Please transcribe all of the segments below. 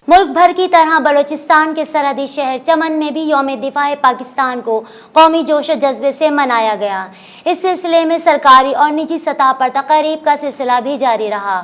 मुल्क भर की तरह बलूचिस्तान के सरहदी शहर चमन में भी यौम दिफा पाकिस्तान को कौमी जोश और जज्बे से मनाया गया। इस सिलसिले में सरकारी और निजी सतह पर तक़रीब का सिलसिला भी जारी रहा।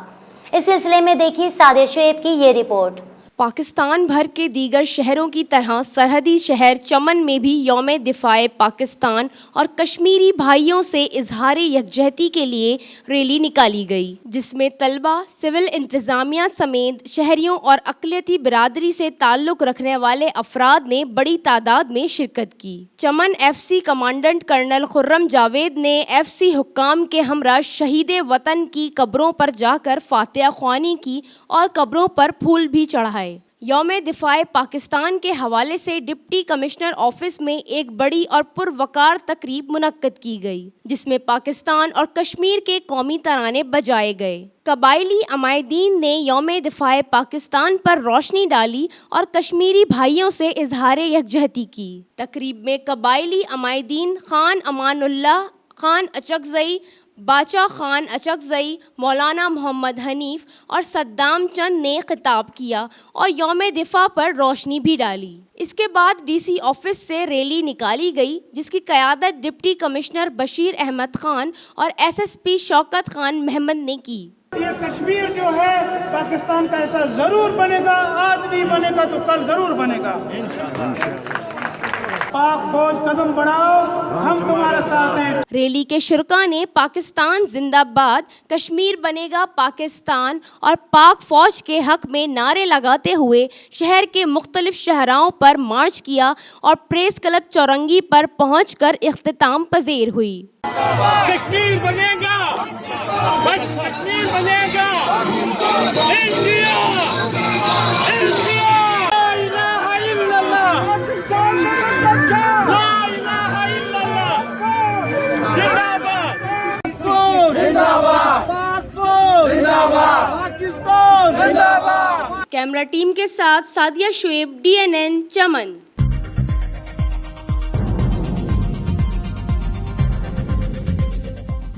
इस सिलसिले में देखिए सादिया शुएब की ये रिपोर्ट। पाकिस्तान भर के दीगर शहरों की तरह सरहदी शहर चमन में भी यौम दिफाए पाकिस्तान और कश्मीरी भाइयों से इजहार यकजहती के लिए रैली निकाली गई, जिसमें तलबा, सिविल इंतज़ामिया समेत शहरियों और अक़लियती बिरादरी से ताल्लुक़ रखने वाले अफराद ने बड़ी तादाद में शिरकत की। Chaman FC commandant colonel Khurram Javed ने FC हुक्काम के हमरा शहीद वतन की कब्रों पर जाकर फातिहा ख्वानी की और कब्रों पर फूल भी चढ़ाए। यौम दिफाए पाकिस्तान के हवाले से डिप्टी कमिश्नर ऑफिस में एक बड़ी और पुरवकार तकरीब मुनक्कद की गई, जिसमें पाकिस्तान और कश्मीर के कौमी तराने बजाए गए। कबायली अमायदीन ने यौम दिफाए पाकिस्तान पर रोशनी डाली और कश्मीरी भाइयों से इजहार यकजहती की। तकरीब में कबायली अमायदीन खान अमानुल्लाह खान अचकज़ई, बाचा खान अचकज़ई, मौलाना मोहम्मद हनीफ और सद्दाम चंद ने खिताब किया और यौम दिफा पर रोशनी भी डाली। इसके बाद DC ऑफिस से रैली निकाली गई, जिसकी क़यादत डिप्टी कमिश्नर बशीर अहमद खान और SSP शौकत खान महमद ने की। ये कश्मीर जो है पाकिस्तान का ऐसा ज़रूर बनेगा, आज नहीं बनेगा तो कल ज़रूर बनेगा इंशाअल्लाह। पाक फौज कदम बढ़ाओ, हम तुम्हारे साथ हैं। रैली के शुरका ने पाकिस्तान जिंदाबाद, कश्मीर बनेगा पाकिस्तान और पाक फौज के हक में नारे लगाते हुए शहर के मुख्तलिफ शहराओं पर मार्च किया और प्रेस क्लब चौरंगी पर पहुंचकर इख्तिताम पजीर हुई। कश्मीर बनेगा, बस कश्मीर बनेगा, इंडिया, इंडिया, ला इलाहा इल्लल्लाह, ला इलाहा इल्लल्लाह, जिंदाबाद, जिंदाबाद, पाक फौज, जिंदाबाद, पाकिस्तान, जिंदाबाद। कैमरा टीम के साथ सादिया शुएब, DNN चमन।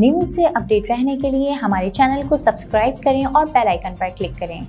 न्यूज़ से अपडेट रहने के लिए हमारे चैनल को सब्सक्राइब करें और बेल आइकन पर क्लिक करें।